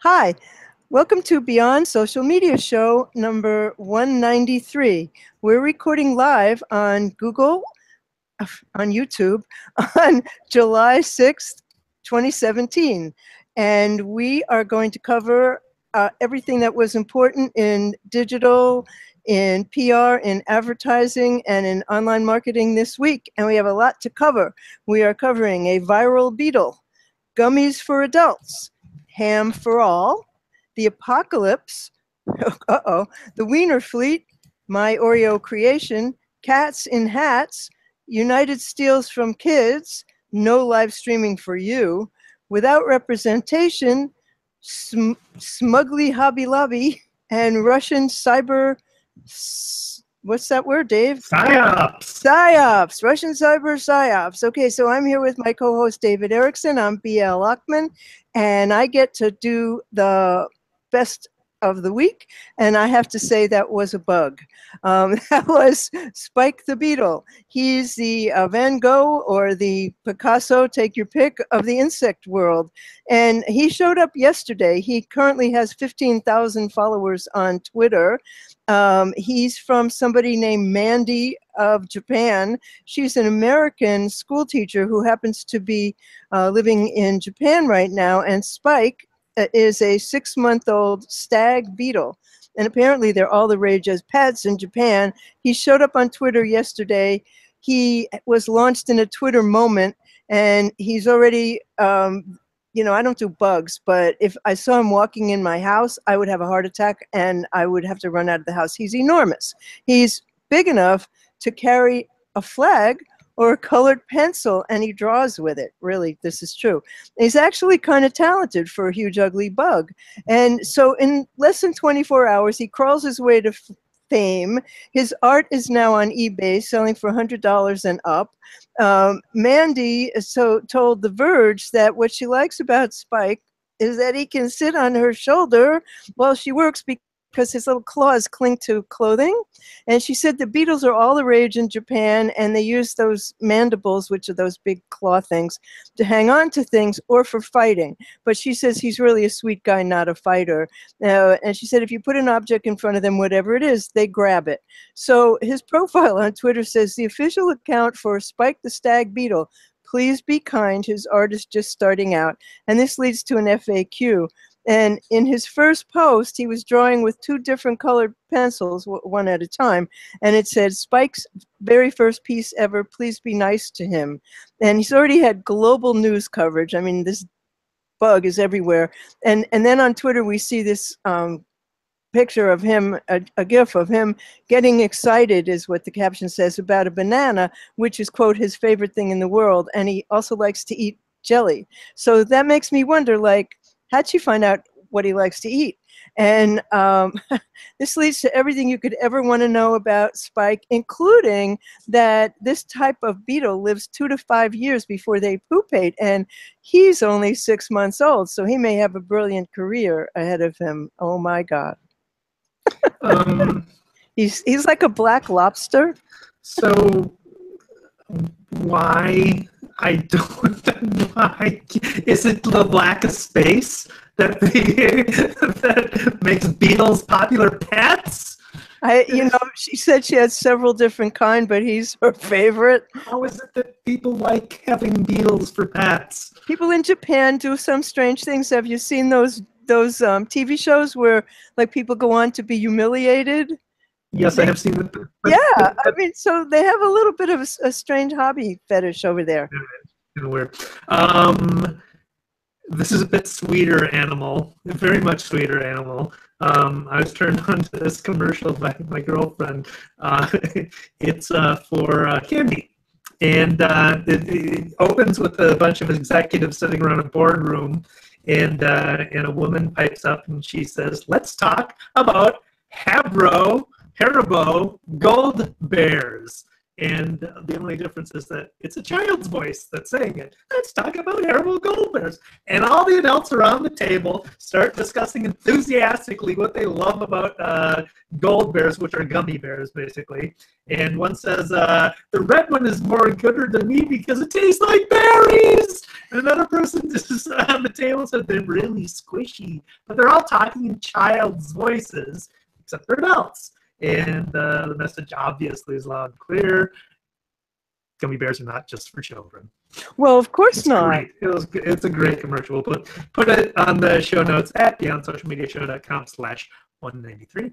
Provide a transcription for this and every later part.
Hi, welcome to Beyond Social Media Show number 193. We're recording live on Google, on YouTube, on July 6th, 2017. And we are going to cover everything that was important in digital, in PR, in advertising, and in online marketing this week. And we have a lot to cover. We are covering a viral beetle, gummies for adults, ham for all, the Apocalypse, the Weinerfleet, my Oreo creation, cats in hats, United Steals from Kids, no live streaming for you, without representation, smugly Hobby Lobby, and Russian cyber, what's that word, Dave? Psyops. Psyops, Russian cyber psyops. Okay, so I'm here with my co-host David Erickson. I'm BL Ochman, and I get to do the best of the week, and I have to say that was a bug. That was Spike the Beetle. He's the Van Gogh or the Picasso, take your pick, of the insect world. And he showed up yesterday. He currently has 15,000 followers on Twitter. He's from somebody named Mandy of Japan. She's an American school teacher who happens to be living in Japan right now, and Spike is a 6-month-old stag beetle. And apparently they're all the rage as pets in Japan. He showed up on Twitter yesterday. He was launched in a Twitter moment, and he's already, you know, I don't do bugs, but if I saw him walking in my house, I would have a heart attack and I would have to run out of the house. He's enormous. He's big enough to carry a flag or a colored pencil, and he draws with it. Really, this is true. He's actually kind of talented for a huge, ugly bug. And so in less than 24 hours, he crawls his way to fame. His art is now on eBay, selling for $100 and up. Mandy told The Verge that what she likes about Spike is that he can sit on her shoulder while she works because his little claws cling to clothing. And she said the beetles are all the rage in Japan, and they use those mandibles, which are those big claw things, to hang on to things or for fighting. But she says he's really a sweet guy, not a fighter. And she said if you put an object in front of them, whatever it is, they grab it. So his profile on Twitter says, the official account for Spike the Stag Beetle. Please be kind. His art is just starting out. And this leads to an FAQ. And in his first post, he was drawing with 2 different colored pencils, one at a time. And it said, Spike's very first piece ever, please be nice to him. And he's already had global news coverage. I mean, this bug is everywhere. And then on Twitter, we see this picture of him, a GIF of him getting excited, is what the caption says, about a banana, which is, quote, his favorite thing in the world. And he also likes to eat jelly. So that makes me wonder, like, how'd she find out what he likes to eat? And this leads to everything you could ever want to know about Spike, including that this type of beetle lives 2 to 5 years before they pupate, and he's only 6 months old, so he may have a brilliant career ahead of him. Oh my God. He's like a black lobster. So why? I don't. Why is it the lack of space that that makes beetles popular pets? You know, she said she had several different kind, but he's her favorite. How is it that people like having beetles for pets? People in Japan do some strange things. Have you seen those TV shows where like people go on to be humiliated? Yes, I have seen it. Yeah, I mean, so they have a little bit of a strange hobby fetish over there. Weird. This is a bit sweeter animal, a very much sweeter animal. I was turned on to this commercial by my girlfriend. It's for candy. And it opens with a bunch of executives sitting around a boardroom, and a woman pipes up and she says, let's talk about Haribo Gold Bears. And the only difference is that it's a child's voice that's saying it. Let's talk about Haribo Gold Bears. And all the adults around the table start discussing enthusiastically what they love about Gold Bears, which are gummy bears, basically. And one says, the red one is more gooder to me because it tastes like berries. And another person just on the table said they're really squishy. But they're all talking in child's voices, except for adults. And the message obviously is loud and clear. Gummy bears are not just for children. Well, of course It's not. great. It's a great commercial. We'll put it on the show notes at beyondsocialmediashow.com/193.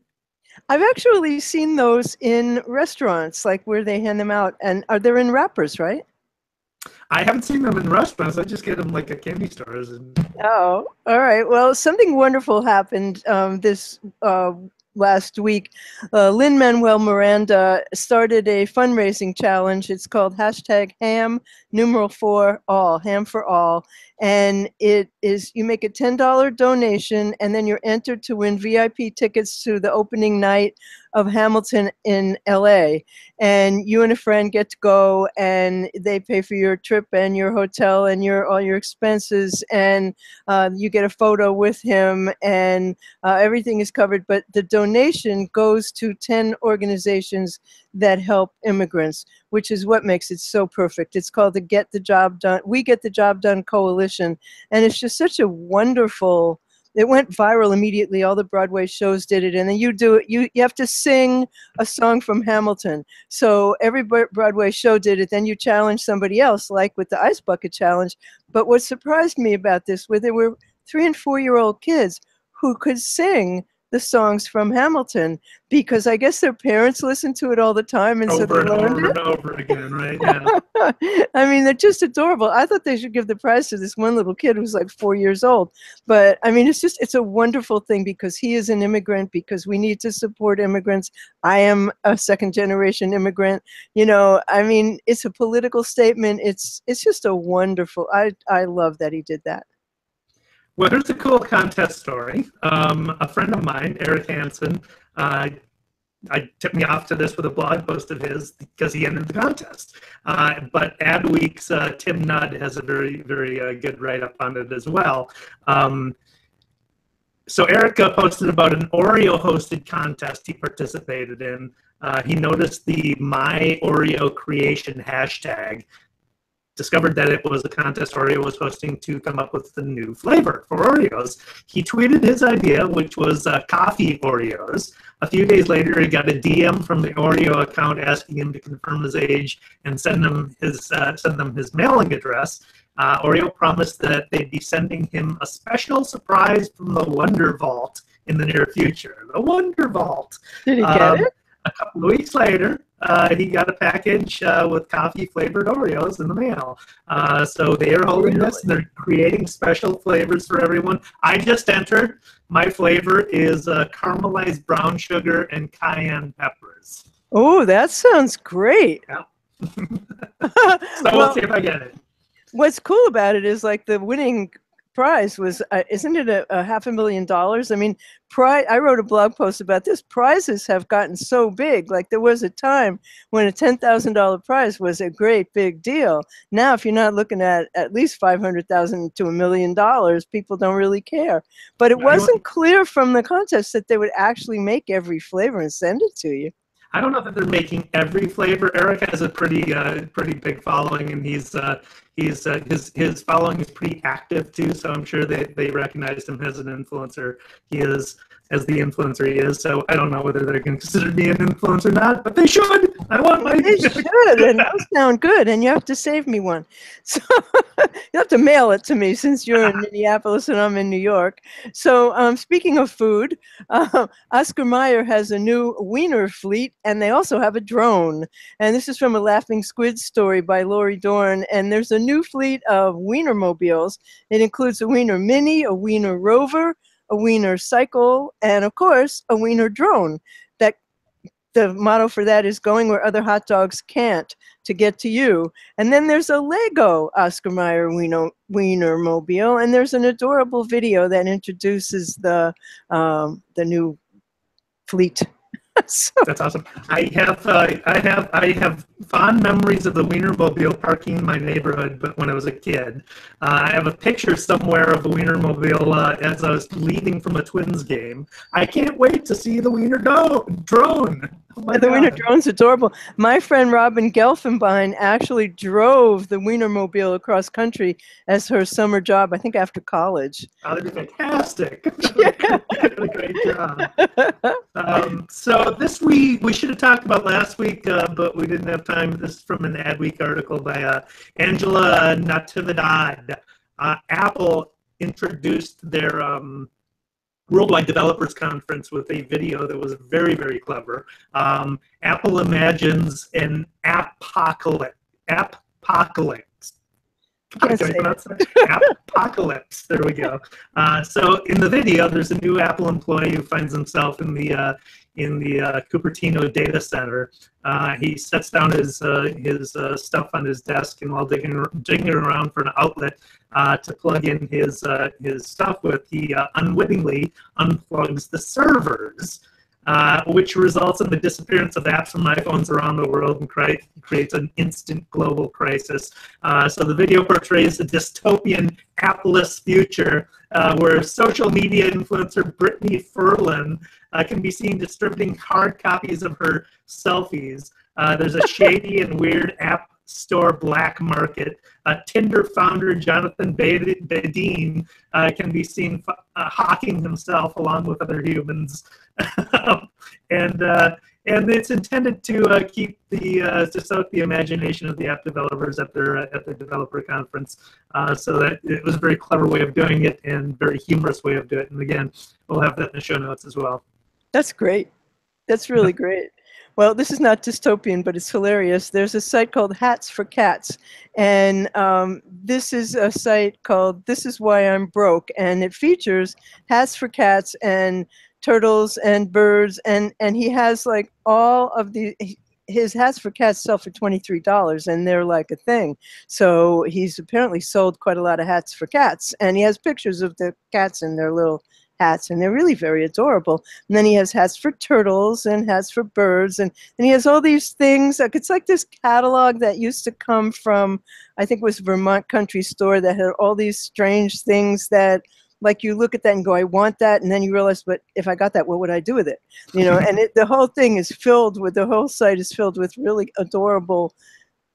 I've actually seen those in restaurants, like where they hand them out, and they're in wrappers, right? I haven't seen them in restaurants. I just get them like at candy stores. Oh, all right. Well, something wonderful happened this last week. Lin-Manuel Miranda started a fundraising challenge. It's called #ham4all, ham for all. And it is, you make a $10 donation, and then you're entered to win VIP tickets to the opening night of Hamilton in LA. And you and a friend get to go, and they pay for your trip and your hotel and all your expenses, and you get a photo with him, and everything is covered. But the donation goes to 10 organizations that help immigrants, which is what makes it so perfect. It's called the Get the Job Done. We Get the Job Done Coalition, and it's just such a wonderful. It went viral immediately. All the Broadway shows did it, and then you do it. You have to sing a song from Hamilton. So every Broadway show did it. Then you challenge somebody else, like with the Ice Bucket Challenge. But what surprised me about this was there were 3- and 4-year-old kids who could sing the songs from Hamilton, because I guess their parents listened to it all the time, and so they learned it. And over again, right? Yeah. I mean, they're just adorable. I thought they should give the prize to this one little kid who's like 4 years old. But I mean, it's a wonderful thing, because he is an immigrant, because we need to support immigrants. I am a 2nd-generation immigrant. You know, I mean, it's a political statement. It's just a wonderful, I love that he did that. Well, here's a cool contest story. A friend of mine, Eric Hansen, tipped me off to this with a blog post of his because he entered the contest. But Adweek's Tim Nudd has a very, very good write-up on it as well. So Eric posted about an Oreo-hosted contest he participated in. He noticed the My Oreo Creation hashtag, discovered that it was a contest Oreo was hosting to come up with the new flavor for Oreos. He tweeted his idea, which was coffee Oreos. A few days later, he got a DM from the Oreo account asking him to confirm his age and send them his mailing address. Oreo promised that they'd be sending him a special surprise from the Wonder Vault in the near future. The Wonder Vault. Did he get it? A couple of weeks later, he got a package with coffee-flavored Oreos in the mail. So they are holding this, and they're creating special flavors for everyone. I just entered. My flavor is caramelized brown sugar and cayenne peppers. Oh, that sounds great. Yeah. So we'll see if I get it. What's cool about it is, like, the winning prize was, isn't it a $500,000? I mean, I wrote a blog post about this. Prizes have gotten so big. Like, there was a time when a $10,000 prize was a great big deal. Now, if you're not looking at least $500,000 to $1 million, people don't really care. But it wasn't clear from the contest that they would actually make every flavor and send it to you. I don't know that they're making every flavor. Eric has a pretty big following, and his following is pretty active too. So I'm sure they recognized him as an influencer. He is as the influencer he is. So I don't know whether they're going to consider me an influencer or not, but they should. I want my. They should, and those sound good. And you have to save me one. So you have to mail it to me, since you're in Minneapolis and I'm in New York. So speaking of food, Oscar Mayer has a new Weinerfleet, and they also have a drone. And this is from a Laughing Squid story by Lori Dorn. And there's a new fleet of Wienermobiles. It includes a Wiener Mini, a Wiener Rover, a Wiener Cycle, and of course, a Wiener drone. The motto for that is going where other hot dogs can't to get to you. And then there's a Lego Oscar Mayer Wienermobile, and there's an adorable video that introduces the new fleet. So, That's awesome. I have fond memories of the Wienermobile parking in my neighborhood, but when I was a kid, I have a picture somewhere of the Wienermobile as I was leaving from a Twins game. I can't wait to see the drone. Oh my the Wiener God. drone's adorable. My friend Robin Gelfenbein actually drove the Wienermobile across country as her summer job, I think after college. Oh, that'd be fantastic. Yeah. Great job. So this we should have talked about last week, but we didn't have time. This is from an Adweek article by Angela Natividad. Apple introduced their Worldwide Developers Conference with a video that was very, very clever. Apple imagines an apocalypse. Apocalypse. There we go. So in the video, there's a new Apple employee who finds himself in the Cupertino data center. He sets down his stuff on his desk, and while digging around for an outlet to plug in his stuff with, he unwittingly unplugs the servers. Which results in the disappearance of apps from iPhones around the world and creates an instant global crisis. So the video portrays a dystopian appless future where social media influencer Brittany Ferlin can be seen distributing hard copies of her selfies. There's a shady and weird app store black market. Tinder founder Jonathan Badin can be seen hawking himself along with other humans. And it's intended to keep to stoke the imagination of the app developers at their developer conference. So that it was a very clever way of doing it and very humorous way of doing it. And again, we'll have that in the show notes as well. That's great. That's really great. Well, this is not dystopian, but it's hilarious. There's a site called Hats for Cats, and this is a site called This Is Why I'm Broke, and it features hats for cats and turtles and birds, and he has like all of his hats for cats sell for $23, and they're like a thing. So he's apparently sold quite a lot of hats for cats, and he has pictures of the cats in their little hats, and they're really very adorable. And then he has hats for turtles and hats for birds, and he has all these things. Like, it's like this catalog that used to come from, I think it was Vermont Country Store, that had all these strange things that, like, you look at that and go, I want that, and then you realize, but if I got that, what would I do with it? You know, and the whole thing is filled with, the whole site is filled with really adorable,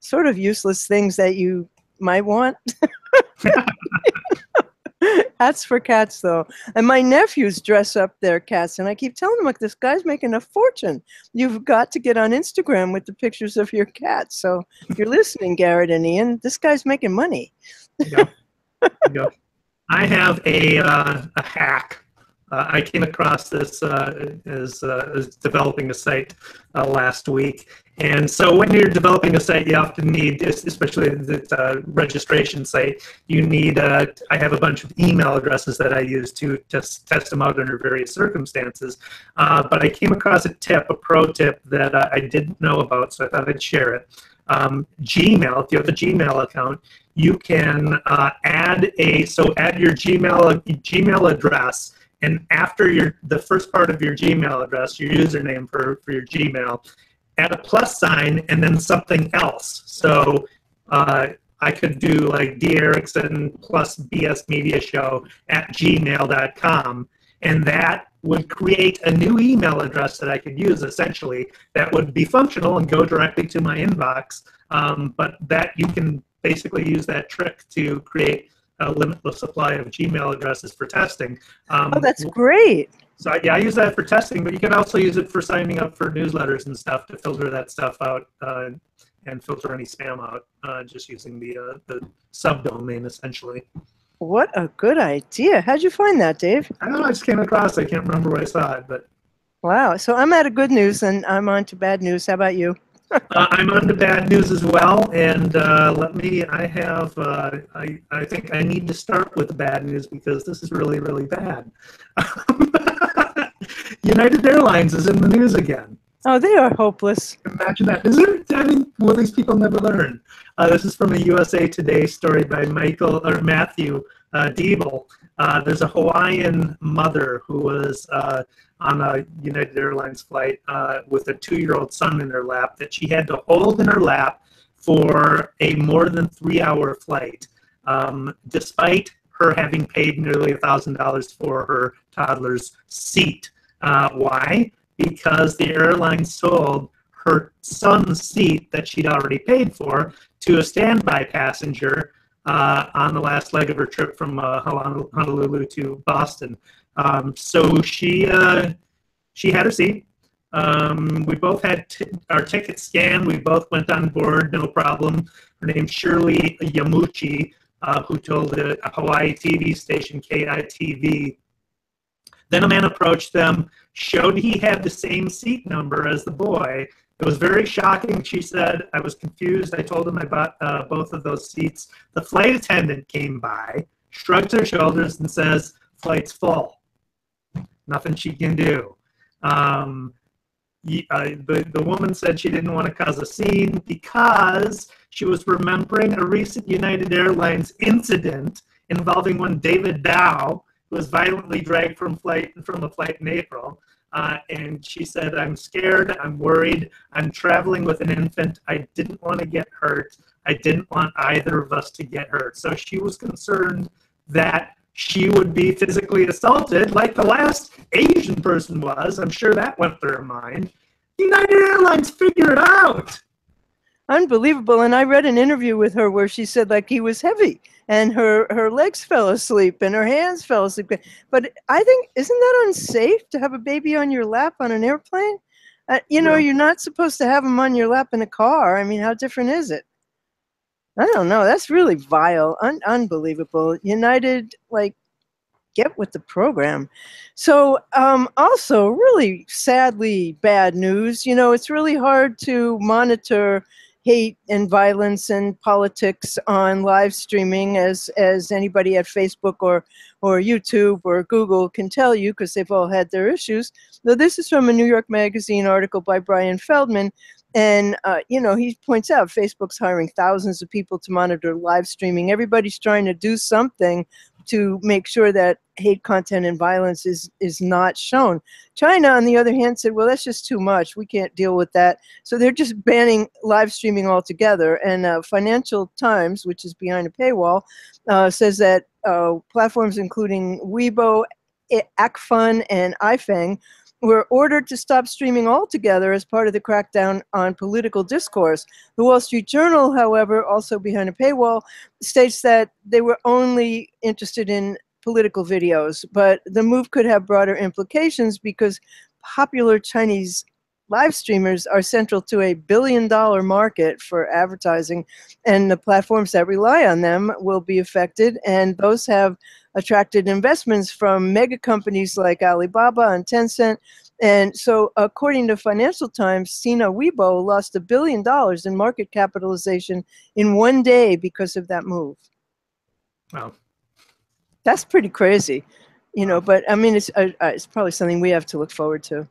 sort of useless things that you might want. Hats for cats, though. And my nephews dress up their cats, and I keep telling them, like, this guy's making a fortune. You've got to get on Instagram with the pictures of your cats. So if you're listening, Garrett and Ian, this guy's making money. Yeah. Yeah. I have a hack. I came across this as developing a site last week. And so when you're developing a site, you often need, especially the registration site, you need, I have a bunch of email addresses that I use to just test them out under various circumstances. But I came across a pro tip that I didn't know about, so I thought I'd share it. Gmail, if you have a Gmail account, you can add your Gmail address, and after the first part of your Gmail address, your username for your Gmail, add a plus sign and then something else. So I could do like D. Erickson plus BS Media Show at gmail.com, and that would create a new email address that I could use, essentially, that would be functional and go directly to my inbox. But that you can basically use that trick to create a limitless supply of Gmail addresses for testing. Oh, that's great. So yeah, I use that for testing, but you can also use it for signing up for newsletters and stuff to filter that stuff out and filter any spam out, just using the subdomain, essentially. What a good idea. How'd you find that, Dave? I don't know, I just came across it. I can't remember where I saw it, but. Wow. So I'm out of good news, and I'm on to bad news. How about you? I'm on to bad news as well, and I think I need to start with the bad news because this is really, really bad. United Airlines is in the news again. Oh, they are hopeless. Imagine that. I mean, will these people never learn? This is from a USA Today story by Matthew Beetle. There's a Hawaiian mother who was on a United Airlines flight with a 2-year-old son in her lap that she had to hold in her lap for a more than 3-hour flight, despite her having paid nearly $1,000 for her toddler's seat. Why? Because the airline sold her son's seat that she'd already paid for to a standby passenger on the last leg of her trip from Honolulu to Boston. So she had her seat. We both had our tickets scanned. We both went on board, no problem. Her name's Shirley Yamuchi, who told a Hawaii TV station, KITV. Then a man approached them, showed he had the same seat number as the boy. It was very shocking, she said. I was confused. I told him I bought both of those seats. The flight attendant came by, shrugs her shoulders, and says, "Flight's full." Nothing she can do. The woman said she didn't want to cause a scene because she was remembering a recent United Airlines incident involving one David Dow, was violently dragged from a flight in April. And she said, "I'm scared, I'm worried, I'm traveling with an infant, I didn't want to get hurt, I didn't want either of us to get hurt." So she was concerned that she would be physically assaulted like the last Asian person was. I'm sure that went through her mind. United Airlines, figure it out. Unbelievable. And I read an interview with her where she said like he was heavy and her legs fell asleep and her hands fell asleep. But I think, isn't that unsafe to have a baby on your lap on an airplane? You're not supposed to have them on your lap in a car. I mean, how different is it? I don't know. That's really vile. Unbelievable. United, get with the program. So also really sadly bad news. It's really hard to monitor hate and violence and politics on live streaming, as anybody at Facebook or YouTube or Google can tell you, because they've all had their issues. Now, this is from a New York Magazine article by Brian Feldman. And, he points out Facebook's hiring thousands of people to monitor live streaming. Everybody's trying to do something to make sure that hate content and violence is not shown. China, on the other hand, said, well, that's just too much. We can't deal with that. So they're just banning live streaming altogether. And Financial Times, which is behind a paywall, says that platforms including Weibo, Akfun, and iFeng were ordered to stop streaming altogether as part of the crackdown on political discourse. The Wall Street Journal, however, also behind a paywall, states that they were only interested in political videos, but the move could have broader implications because popular Chinese live streamers are central to a billion-dollar market for advertising, and the platforms that rely on them will be affected, and those have attracted investments from mega companies like Alibaba and Tencent. And so, according to Financial Times, Sina Weibo lost $1 billion in market capitalization in one day because of that move. Wow. That's pretty crazy, but I mean, it's probably something we have to look forward to.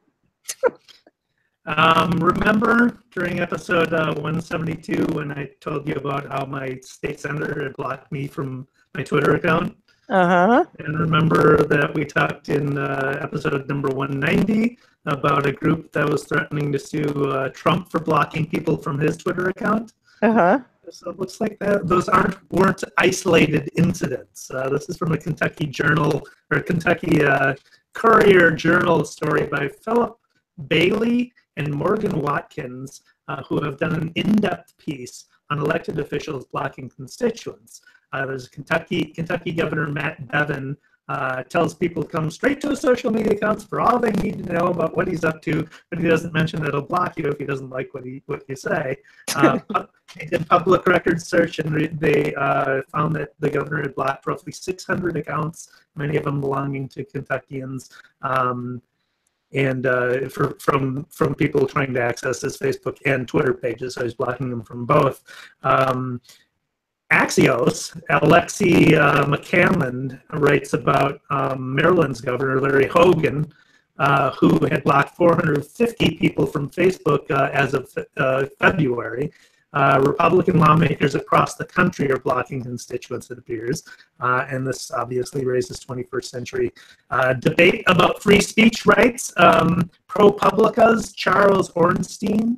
Remember during episode 172 when I told you about how my state senator had blocked me from my Twitter account? Uh-huh. And remember that we talked in episode number 190 about a group that was threatening to sue Trump for blocking people from his Twitter account? Uh-huh. So it looks like those weren't isolated incidents. This is from a Kentucky Courier Journal story by Philip Bailey and Morgan Watkins, who have done an in-depth piece on elected officials blocking constituents. There's Kentucky Governor Matt Bevin tells people to come straight to his social media accounts for all they need to know about what he's up to, but he doesn't mention that he'll block you if he doesn't like what you say. They did public record search, and they found that the governor had blocked roughly 600 accounts, many of them belonging to Kentuckians, and from people trying to access his Facebook and Twitter pages. So he's blocking them from both. Axios, Alexi McCammond writes about Maryland's governor, Larry Hogan, who had blocked 450 people from Facebook as of February. Republican lawmakers across the country are blocking constituents, it appears. And this obviously raises 21st century debate about free speech rights. ProPublica's Charles Ornstein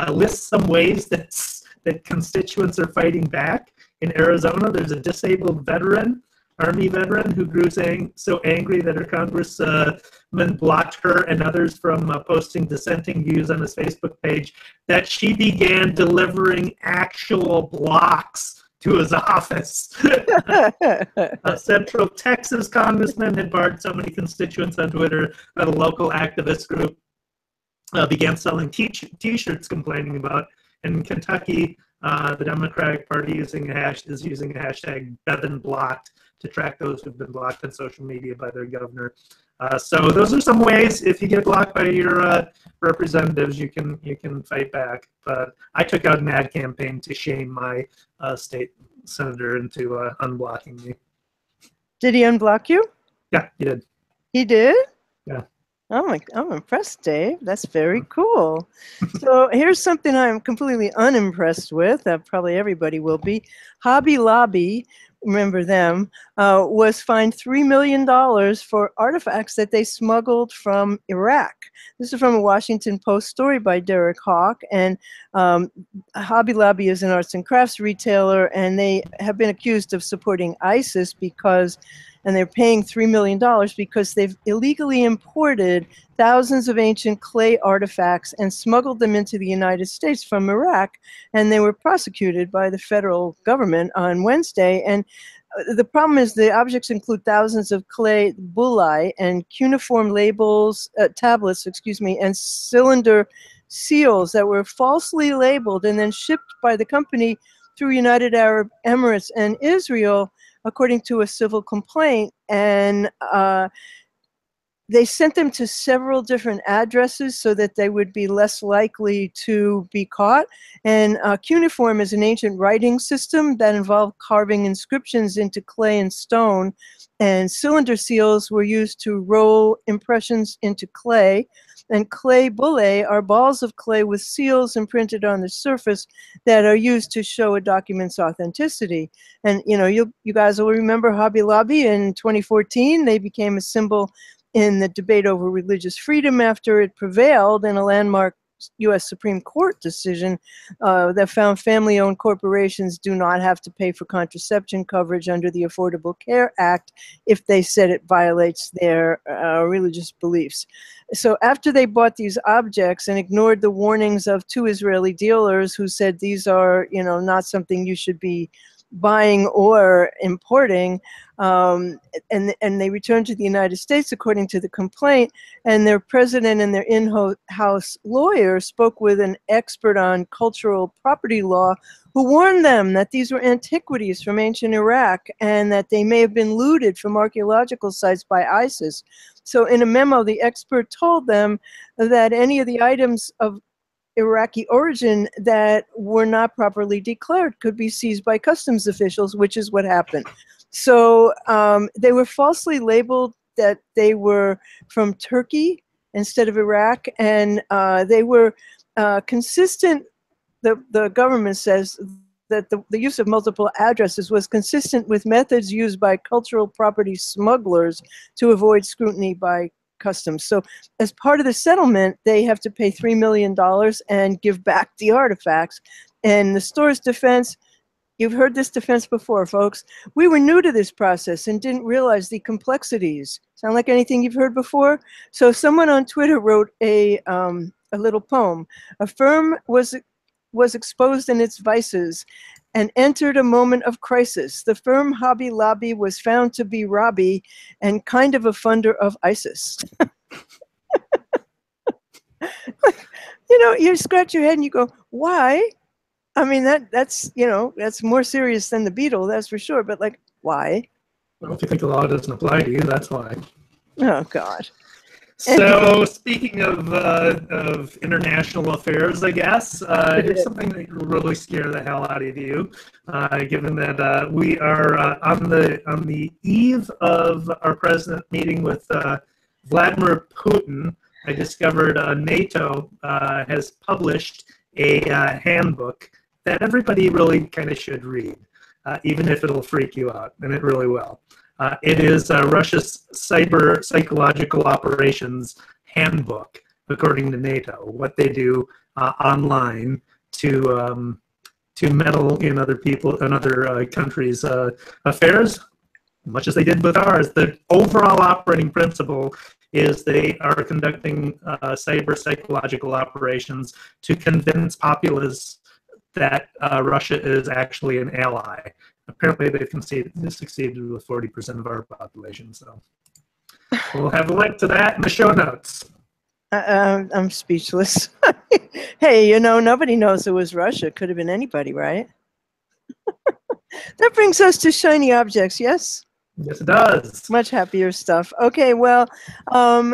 lists some ways that constituents are fighting back. In Arizona, there's a disabled Army veteran who grew so angry that her congressman blocked her and others from posting dissenting views on his Facebook page that she began delivering actual blocks to his office. A Central Texas congressman had barred so many constituents on Twitter that a local activist group began selling T-shirts complaining about. And in Kentucky, the Democratic Party is using a hashtag #BevinBlocked to track those who've been blocked on social media by their governor. So those are some ways, if you get blocked by your representatives, you can fight back. But I took out an ad campaign to shame my state senator into unblocking me. Did he unblock you? Yeah, he did. He did? Yeah. I'm impressed, Dave. That's very cool. So here's something I'm completely unimpressed with. Probably everybody will be. Hobby Lobby, remember them, was fined $3 million for artifacts that they smuggled from Iraq. This is from a Washington Post story by Derek Hawk. And Hobby Lobby is an arts and crafts retailer, and they have been accused of supporting ISIS and they're paying $3 million because they've illegally imported thousands of ancient clay artifacts and smuggled them into the United States from Iraq, and they were prosecuted by the federal government on Wednesday. And the problem is the objects include thousands of clay bullae and cuneiform tablets, and cylinder seals that were falsely labeled and then shipped by the company through United Arab Emirates and Israel, according to a civil complaint. And they sent them to several different addresses so that they would be less likely to be caught. And cuneiform is an ancient writing system that involved carving inscriptions into clay and stone. And cylinder seals were used to roll impressions into clay. And clay bullae are balls of clay with seals imprinted on the surface that are used to show a document's authenticity. And you guys will remember Hobby Lobby in 2014. They became a symbol in the debate over religious freedom after it prevailed in a landmark U.S. Supreme Court decision that found family-owned corporations do not have to pay for contraception coverage under the Affordable Care Act if they said it violates their religious beliefs. So after they bought these objects and ignored the warnings of 2 Israeli dealers who said these are, not something you should be buying or importing, and they returned to the United States, according to the complaint, and their president and their in-house lawyer spoke with an expert on cultural property law who warned them that these were antiquities from ancient Iraq and that they may have been looted from archaeological sites by ISIS. So in a memo, the expert told them that any of the items of Iraqi origin that were not properly declared could be seized by customs officials, which is what happened. So they were falsely labeled that they were from Turkey instead of Iraq, and they were consistent. The government says that the use of multiple addresses was consistent with methods used by cultural property smugglers to avoid scrutiny by customs. So as part of the settlement, they have to pay $3 million and give back the artifacts. And the store's defense, you've heard this defense before, folks. We were new to this process and didn't realize the complexities. Sound like anything you've heard before? So someone on Twitter wrote a little poem. A firm was exposed in its vices and entered a moment of crisis. The firm Hobby Lobby was found to be Robbie and kind of a funder of ISIS. You scratch your head and you go, why? I mean, that's more serious than the Beetle, that's for sure. But why? Well, if you think the law doesn't apply to you, that's why. Oh, God. So speaking of international affairs, I guess, here's something that will really scare the hell out of you, given that we are on the eve of our president meeting with Vladimir Putin, I discovered NATO has published a handbook that everybody really kind of should read, even if it'll freak you out, and it really will. It is Russia's Cyber Psychological Operations Handbook, according to NATO, what they do online to meddle in other people and other countries' affairs, much as they did with ours. The overall operating principle is they are conducting cyber psychological operations to convince populace that Russia is actually an ally. Apparently, they've succeeded with 40% of our population. So we'll have a link to that in the show notes. I'm speechless. Hey, you know, nobody knows it was Russia. Could have been anybody, right? That brings us to shiny objects, yes? Yes, it does. Much happier stuff. Okay, well,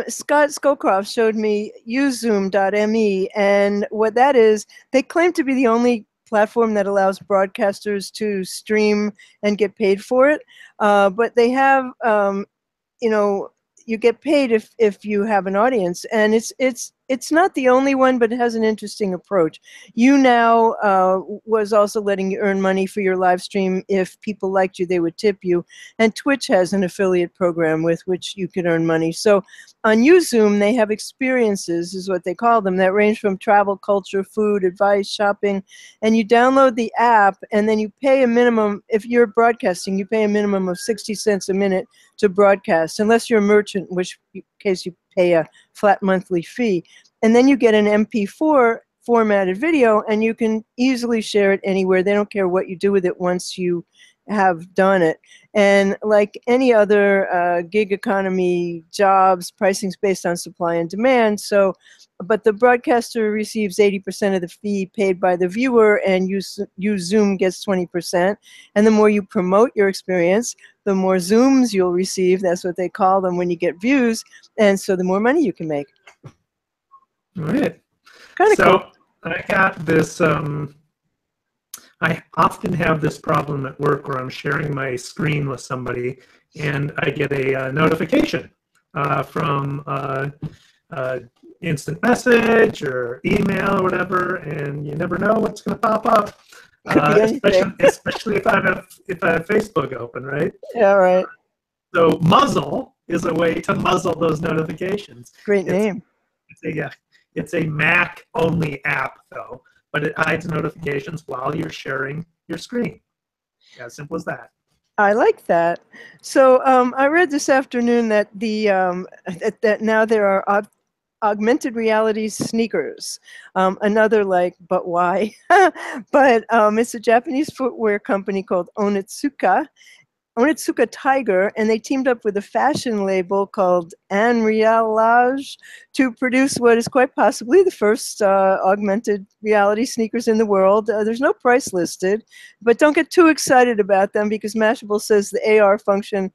Scott Scowcroft showed me uzoom.me, and what that is, they claim to be the only platform that allows broadcasters to stream and get paid for it. But they have, you know, you get paid if you have an audience, and it's not the only one, but it has an interesting approach. YouNow was also letting you earn money for your live stream. If people liked you, they would tip you. And Twitch has an affiliate program with which you can earn money. So on UZoom, they have experiences, is what they call them, that range from travel, culture, food, advice, shopping. And you download the app, and then you pay a minimum. If you're broadcasting, you pay a minimum of 60 cents a minute to broadcast, unless you're a merchant, in which case you pay a flat monthly fee. And then you get an MP4 formatted video, and you can easily share it anywhere. They don't care what you do with it once you have done it. And like any other gig economy jobs, pricing's based on supply and demand. So, but the broadcaster receives 80% of the fee paid by the viewer, and Zoom gets 20%. And the more you promote your experience, the more Zooms you'll receive. That's what they call them when you get views. And so the more money you can make. All right. Kind of so cool. I got this. I often have this problem at work where I'm sharing my screen with somebody, and I get a notification from instant message or email or whatever, and you never know what's going to pop up. Especially if I have Facebook open, right? Yeah, right. So Muzzle is a way to muzzle those notifications. Great name. It's a Mac-only app, though, but it hides notifications while you're sharing your screen. As simple as that. I like that. So I read this afternoon that that now there are augmented reality sneakers. Another but why? But it's a Japanese footwear company called Onitsuka Tiger, and they teamed up with a fashion label called Unrealage to produce what is quite possibly the first augmented reality sneakers in the world. There's no price listed, but don't get too excited about them, because Mashable says the AR function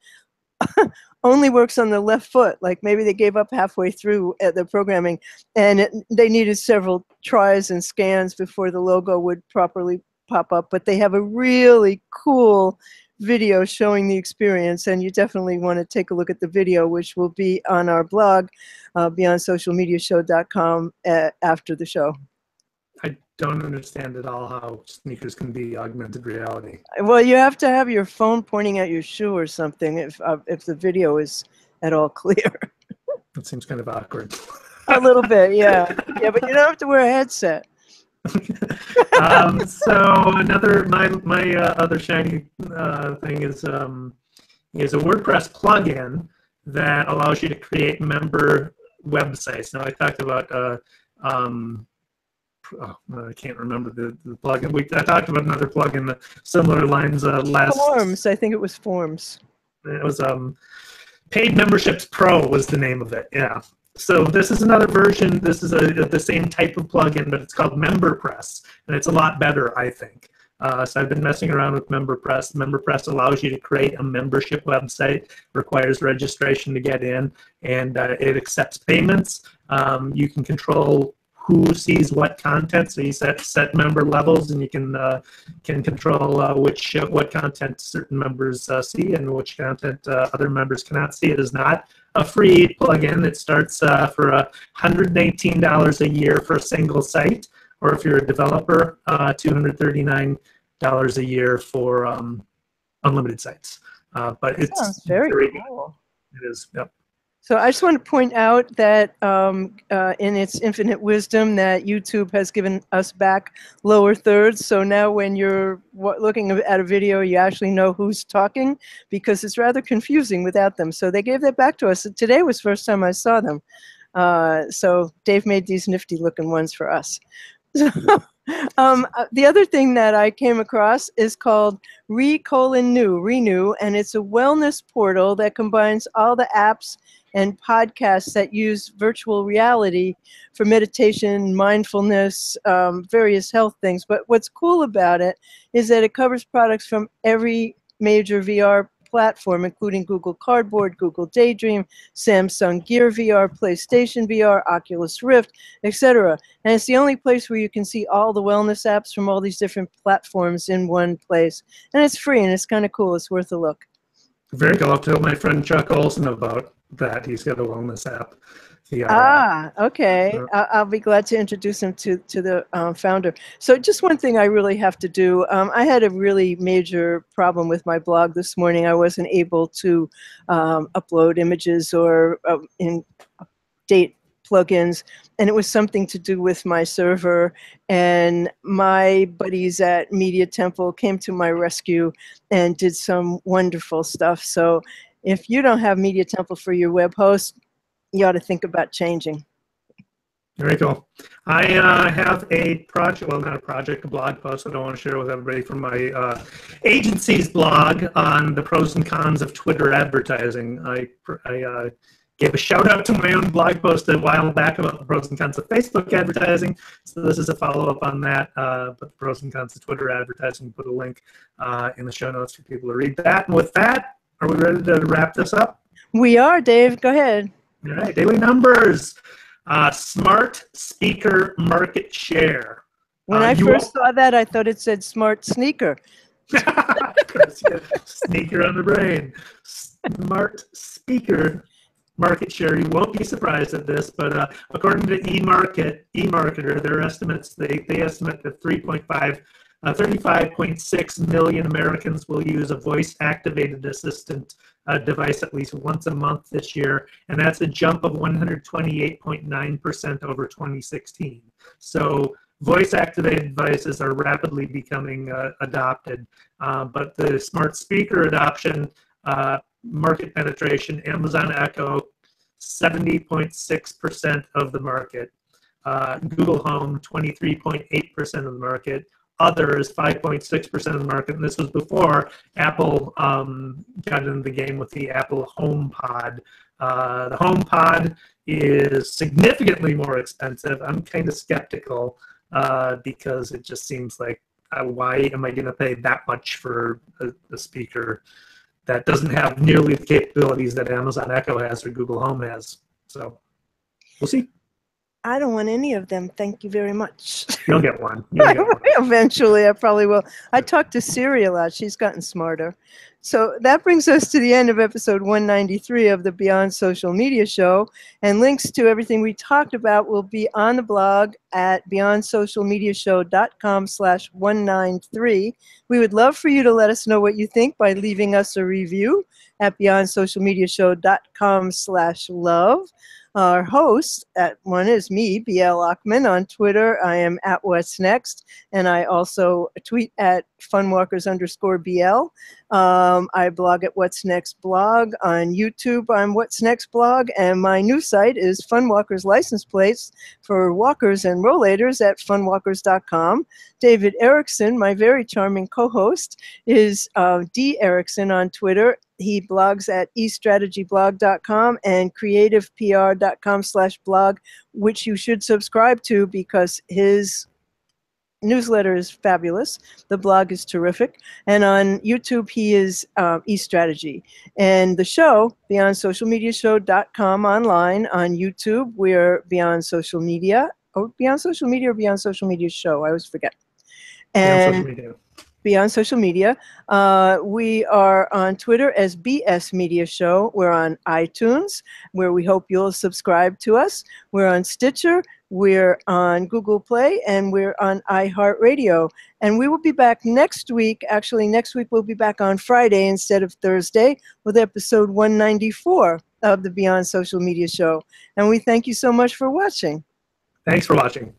only works on the left foot. Like maybe they gave up halfway through the programming, and they needed several tries and scans before the logo would properly pop up. But they have a really cool video showing the experience, and you definitely want to take a look at the video, which will be on our blog, beyondsocialmediashow.com, after the show. I don't understand at all how sneakers can be augmented reality. Well, you have to have your phone pointing at your shoe or something if the video is at all clear. That seems kind of awkward. A little bit, yeah. Yeah, but you don't have to wear a headset. So my other shiny thing is a WordPress plugin that allows you to create member websites. Now I talked about I can't remember the plugin. I talked about another plugin similar lines last. Forms. I think it was Forms. It was Paid Memberships Pro was the name of it. Yeah. So this is another version. This is the same type of plugin, but it's called MemberPress, and it's a lot better, I think. So I've been messing around with MemberPress. MemberPress allows you to create a membership website, requires registration to get in, and it accepts payments. You can control who sees what content. So you set member levels, and you can control what content certain members see and which content other members cannot see. It is not a free plugin. It starts for $119 a year for a single site, or if you're a developer, $239 a year for unlimited sites. But it's sounds very cool. It is. Yep. So I just want to point out that in its infinite wisdom that YouTube has given us back lower thirds. So now when you're looking at a video, you actually know who's talking, because it's rather confusing without them. So they gave that back to us. Today was the first time I saw them. So Dave made these nifty looking ones for us. The other thing that I came across is called Renew, and it's a wellness portal that combines all the apps and podcasts that use virtual reality for meditation, mindfulness, various health things. But what's cool about it is that it covers products from every major VR platform, including Google Cardboard, Google Daydream, Samsung Gear VR, PlayStation VR, Oculus Rift, etc. And it's the only place where you can see all the wellness apps from all these different platforms in one place. And it's free, and it's kind of cool. It's worth a look. Very cool. I'll tell my friend Chuck Olson about that. He's got a wellness app. Okay. I'll be glad to introduce him to the founder. So just one thing I really have to do. I had a really major problem with my blog this morning. I wasn't able to upload images or update plugins, and it was something to do with my server. And my buddies at Media Temple came to my rescue and did some wonderful stuff. So if you don't have Media Temple for your web host, you ought to think about changing. Very cool. I have a project, well, not a project, a blog post I don't want to share with everybody from my agency's blog on the pros and cons of Twitter advertising. I gave a shout out to my own blog post a while back about the pros and cons of Facebook advertising. So this is a follow-up on that, but the pros and cons of Twitter advertising. Put a link in the show notes for people to read that. And with that, are we ready to wrap this up? We are, Dave. Go ahead. All right, daily numbers. Smart speaker market share. When I first saw that, I thought it said smart sneaker. Sneaker on the brain. Smart speaker market share. You won't be surprised at this, but according to eMarketer, their estimates, they estimate that 35.6 million Americans will use a voice-activated assistant device at least once a month this year, and that's a jump of 128.9% over 2016. So voice-activated devices are rapidly becoming adopted, but the smart speaker adoption, market penetration, Amazon Echo, 70.6% of the market, Google Home, 23.8% of the market, others 5.6% of the market, and this was before Apple got into the game with the Apple HomePod. The HomePod is significantly more expensive. I'm kind of skeptical because it just seems like, why am I going to pay that much for a speaker that doesn't have nearly the capabilities that Amazon Echo has or Google Home has? So we'll see. I don't want any of them. Thank you very much. You'll get one. Eventually, I probably will. I talked to Siri a lot. She's gotten smarter. So that brings us to the end of episode 193 of the Beyond Social Media Show. And links to everything we talked about will be on the blog at beyondsocialmediashow.com/193. We would love for you to let us know what you think by leaving us a review at beyondsocialmediashow.com/love. Our host at one is me, BL Ochman. On Twitter, I am at What's Next, and I also tweet at funwalkers_BL. I blog at What's Next blog. On YouTube, I'm What's Next blog, and my new site is Funwalkers license plates for walkers and rollators at funwalkers.com. David Erickson, my very charming co-host, is D. Erickson on Twitter. He blogs at eStrategyBlog.com and creativepr.com/blog, which you should subscribe to because his newsletter is fabulous. The blog is terrific. And on YouTube, he is eStrategy. And the show, BeyondSocialMediaShow.com online. On YouTube, we're Beyond Social Media. Oh, Beyond Social Media or Beyond Social Media Show? I always forget. Beyond And Social Media. Beyond Social Media. We are on Twitter as BS Media Show. We're on iTunes, where we hope you'll subscribe to us. We're on Stitcher. We're on Google Play, and we're on iHeartRadio. And we will be back next week. Actually, next week we'll be back on Friday instead of Thursday with episode 194 of the Beyond Social Media Show. And we thank you so much for watching. Thanks for watching.